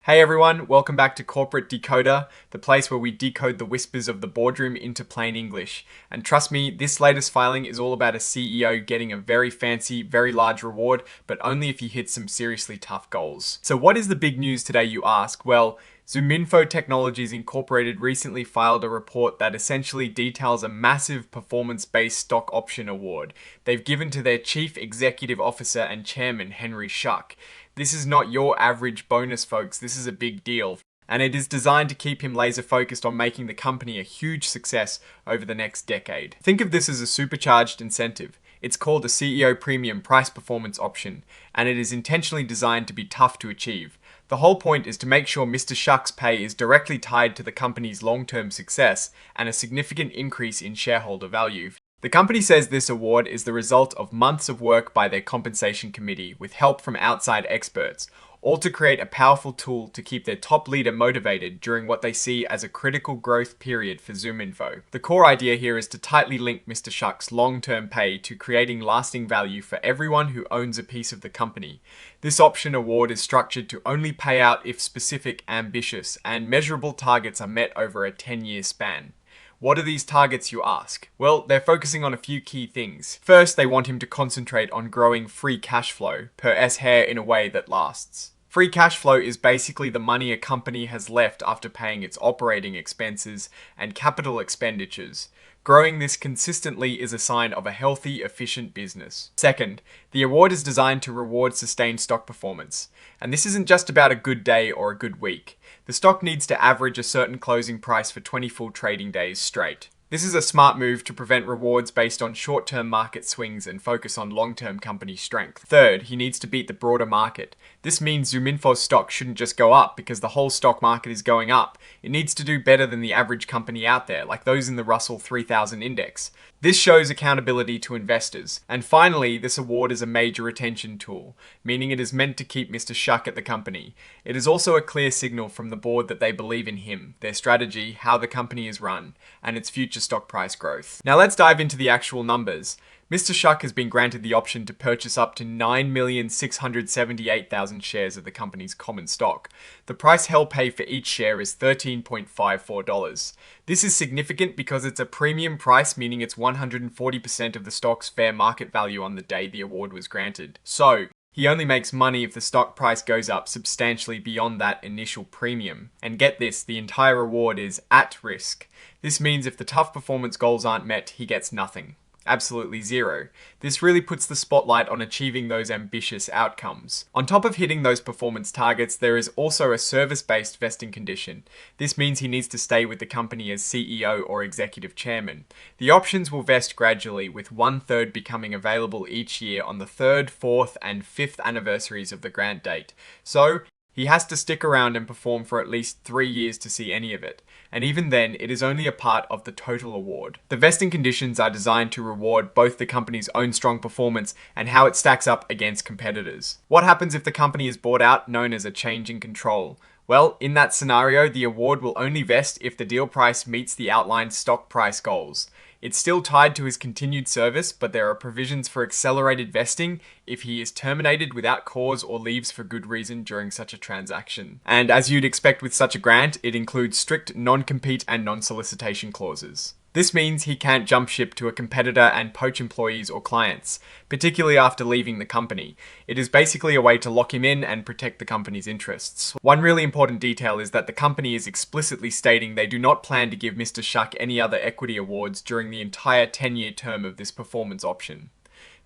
Hey everyone, welcome back to Corporate Decoder, the place where we decode the whispers of the boardroom into plain English. And trust me, this latest filing is all about a CEO getting a very fancy, very large reward, but only if he hits some seriously tough goals. So what is the big news today, you ask? Well, ZoomInfo Technologies Incorporated recently filed a report that essentially details a massive performance-based stock option award they've given to their Chief Executive Officer and Chairman, Henry Schuck. This is not your average bonus, folks. This is a big deal. And it is designed to keep him laser focused on making the company a huge success over the next decade. Think of this as a supercharged incentive. It's called a CEO Premium Price Performance Option, and it is intentionally designed to be tough to achieve. The whole point is to make sure Mr. Schuck's pay is directly tied to the company's long-term success and a significant increase in shareholder value. The company says this award is the result of months of work by their compensation committee with help from outside experts, all to create a powerful tool to keep their top leader motivated during what they see as a critical growth period for ZoomInfo. The core idea here is to tightly link Mr. Schuck's long-term pay to creating lasting value for everyone who owns a piece of the company. This option award is structured to only pay out if specific, ambitious, and measurable targets are met over a 10-year span. What are these targets, you ask? Well, they're focusing on a few key things. First, they want him to concentrate on growing free cash flow per S-hair in a way that lasts. Free cash flow is basically the money a company has left after paying its operating expenses and capital expenditures. Growing this consistently is a sign of a healthy, efficient business. Second, the award is designed to reward sustained stock performance. And this isn't just about a good day or a good week. The stock needs to average a certain closing price for 20 full trading days straight. This is a smart move to prevent rewards based on short-term market swings and focus on long-term company strength. Third, he needs to beat the broader market. This means ZoomInfo's stock shouldn't just go up because the whole stock market is going up. It needs to do better than the average company out there, like those in the Russell 3000 index. This shows accountability to investors. And finally, this award is a major retention tool, meaning it is meant to keep Mr. Schuck at the company. It is also a clear signal from the board that they believe in him, their strategy, how the company is run, and its future stock price growth. Now let's dive into the actual numbers. Mr. Schuck has been granted the option to purchase up to 9,678,000 shares of the company's common stock. The price he'll pay for each share is $13.54. This is significant because it's a premium price, meaning it's 140% of the stock's fair market value on the day the award was granted. So, he only makes money if the stock price goes up substantially beyond that initial premium. And get this, the entire award is at risk. This means if the tough performance goals aren't met, he gets nothing. Absolutely zero. This really puts the spotlight on achieving those ambitious outcomes. On top of hitting those performance targets, there is also a service-based vesting condition. This means he needs to stay with the company as CEO or executive chairman. The options will vest gradually, with 1/3 becoming available each year on the 3rd, 4th, and 5th anniversaries of the grant date. So, he has to stick around and perform for at least 3 years to see any of it. And even then, it is only a part of the total award. The vesting conditions are designed to reward both the company's own strong performance and how it stacks up against competitors. What happens if the company is bought out, known as a change in control? Well, in that scenario, the award will only vest if the deal price meets the outlined stock price goals. It's still tied to his continued service, but there are provisions for accelerated vesting if he is terminated without cause or leaves for good reason during such a transaction. And as you'd expect with such a grant, it includes strict non-compete and non-solicitation clauses. This means he can't jump ship to a competitor and poach employees or clients, particularly after leaving the company. It is basically a way to lock him in and protect the company's interests. One really important detail is that the company is explicitly stating they do not plan to give Mr. Schuck any other equity awards during the entire 10-year term of this performance option.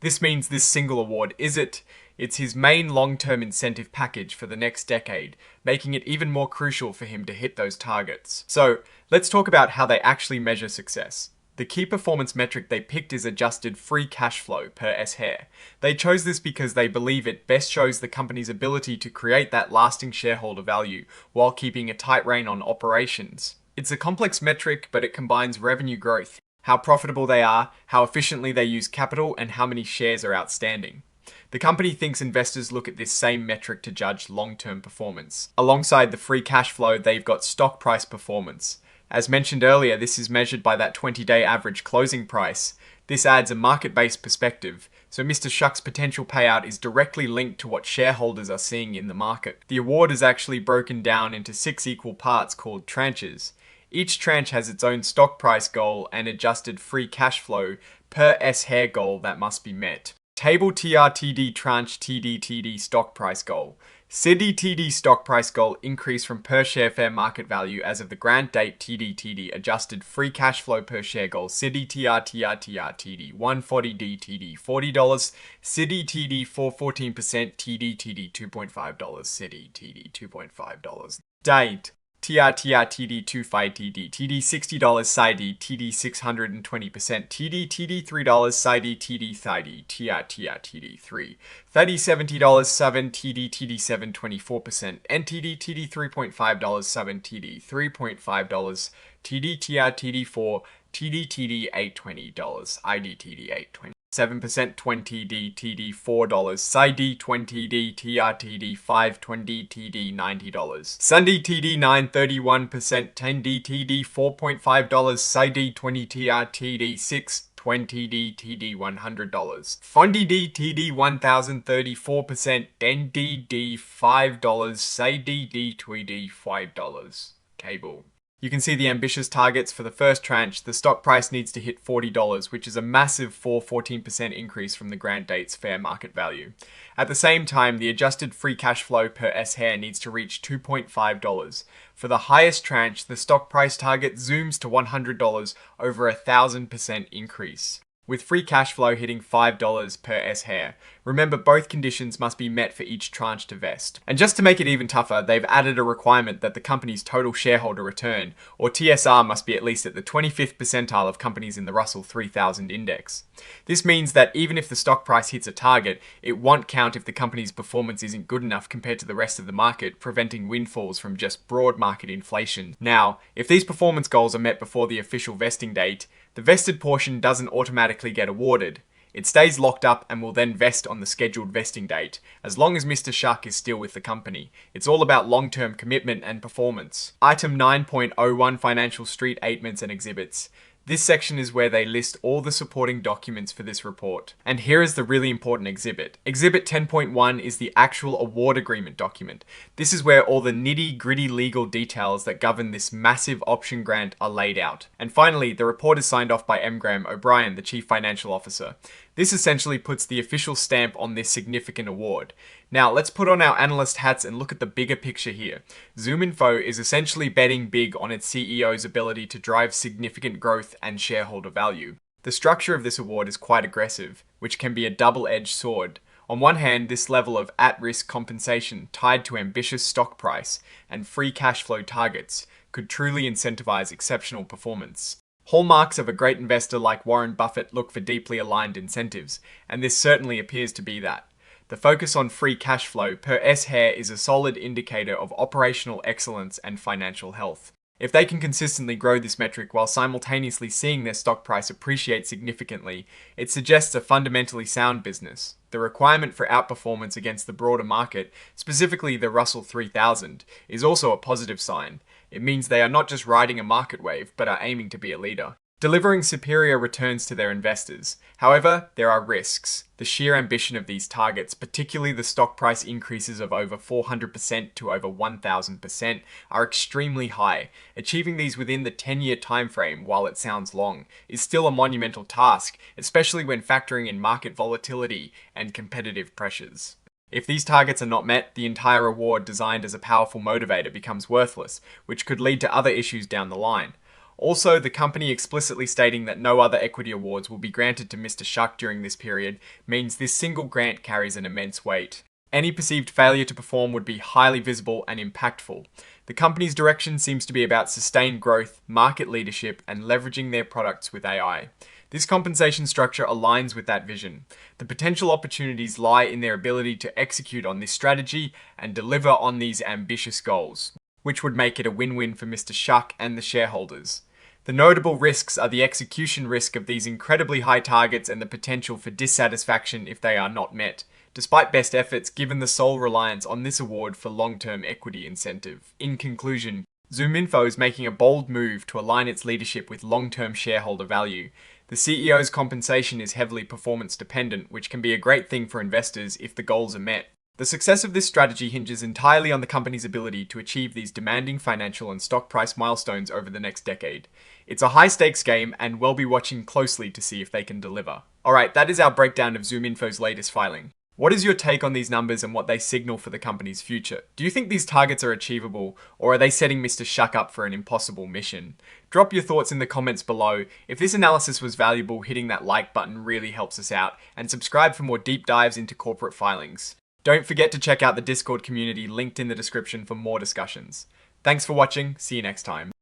This means this single award it's his main long-term incentive package for the next decade, making it even more crucial for him to hit those targets. So, let's talk about how they actually measure success. The key performance metric they picked is adjusted free cash flow per S-hair. They chose this because they believe it best shows the company's ability to create that lasting shareholder value while keeping a tight rein on operations. It's a complex metric, but it combines revenue growth, how profitable they are, how efficiently they use capital, and how many shares are outstanding. The company thinks investors look at this same metric to judge long-term performance. Alongside the free cash flow, they've got stock price performance. As mentioned earlier, this is measured by that 20-day average closing price. This adds a market-based perspective. so Mr. Shuck's potential payout is directly linked to what shareholders are seeing in the market. The award is actually broken down into 6 equal parts called tranches. Each tranche has its own stock price goal and adjusted free cash flow per S-hair goal that must be met. Table TRTD tranche TDTD stock price goal. CDTD stock price goal increase from per share fair market value as of the grant date. TDTD adjusted free cash flow per share goal. CDTRTRTRTD 140D $40. CDTD for 14%. TDTD $2.5. CDTD $2.5. Date. TRTRTD 25TD, TD $60 SID, TD 620%, TD $3 SID, TD THID, TRTRTD 3, $30 7, TD 7 24%, NTD TD $3.5 7, TD $3.5, TD TRTD 4, TD $820, ID $820. 7% 20D TD $4, SID 20D TRTD 520 TD $90, Sunday TD 931%, 10D TD $4.5, SID 20 TRTD 6 20D TD $100, Fondi TD 1034%, NDD $5, SID D $5, Cable. You can see the ambitious targets for the first tranche. The stock price needs to hit $40, which is a massive 14% increase from the grant date's fair market value. At the same time, the adjusted free cash flow per S-hair needs to reach $2.5. For the highest tranche, the stock price target zooms to $100, over 1,000% increase, with free cash flow hitting $5 per S-hair. Remember, both conditions must be met for each tranche to vest. And just to make it even tougher, they've added a requirement that the company's total shareholder return, or TSR, must be at least at the 25th percentile of companies in the Russell 3000 index. This means that even if the stock price hits a target, it won't count if the company's performance isn't good enough compared to the rest of the market, preventing windfalls from just broad market inflation. Now, if these performance goals are met before the official vesting date, the vested portion doesn't automatically get awarded. It stays locked up and will then vest on the scheduled vesting date, as long as Mr. Shuck is still with the company. It's all about long-term commitment and performance. Item 9.01 Financial Statements and Exhibits. This section is where they list all the supporting documents for this report. And here is the really important exhibit. Exhibit 10.1 is the actual award agreement document. This is where all the nitty-gritty legal details that govern this massive option grant are laid out. And finally, the report is signed off by M. Graham O'Brien, the Chief Financial Officer. This essentially puts the official stamp on this significant award. Now, let's put on our analyst hats and look at the bigger picture here. ZoomInfo is essentially betting big on its CEO's ability to drive significant growth and shareholder value. The structure of this award is quite aggressive, which can be a double-edged sword. On one hand, this level of at-risk compensation tied to ambitious stock price and free cash flow targets could truly incentivize exceptional performance. Hallmarks of a great investor like Warren Buffett look for deeply aligned incentives, and this certainly appears to be that. The focus on free cash flow per S-hair is a solid indicator of operational excellence and financial health. If they can consistently grow this metric while simultaneously seeing their stock price appreciate significantly, it suggests a fundamentally sound business. The requirement for outperformance against the broader market, specifically the Russell 3000, is also a positive sign. It means they are not just riding a market wave, but are aiming to be a leader, delivering superior returns to their investors. However, there are risks. The sheer ambition of these targets, particularly the stock price increases of over 400% to over 1,000%, are extremely high. Achieving these within the 10-year timeframe, while it sounds long, is still a monumental task, especially when factoring in market volatility and competitive pressures. If these targets are not met, the entire award designed as a powerful motivator becomes worthless, which could lead to other issues down the line. Also, the company explicitly stating that no other equity awards will be granted to Mr. Shuck during this period means this single grant carries an immense weight. Any perceived failure to perform would be highly visible and impactful. The company's direction seems to be about sustained growth, market leadership, and leveraging their products with AI. This compensation structure aligns with that vision. The potential opportunities lie in their ability to execute on this strategy and deliver on these ambitious goals, which would make it a win-win for Mr. Shuck and the shareholders. The notable risks are the execution risk of these incredibly high targets and the potential for dissatisfaction if they are not met, despite best efforts given the sole reliance on this award for long-term equity incentive. In conclusion, ZoomInfo is making a bold move to align its leadership with long-term shareholder value. The CEO's compensation is heavily performance dependent, which can be a great thing for investors if the goals are met. The success of this strategy hinges entirely on the company's ability to achieve these demanding financial and stock price milestones over the next decade. It's a high-stakes game, and we'll be watching closely to see if they can deliver. Alright, that is our breakdown of ZoomInfo's latest filing. What is your take on these numbers and what they signal for the company's future? Do you think these targets are achievable, or are they setting Mr. Shuck up for an impossible mission? Drop your thoughts in the comments below. If this analysis was valuable, hitting that like button really helps us out, and subscribe for more deep dives into corporate filings. Don't forget to check out the Discord community linked in the description for more discussions. Thanks for watching, see you next time.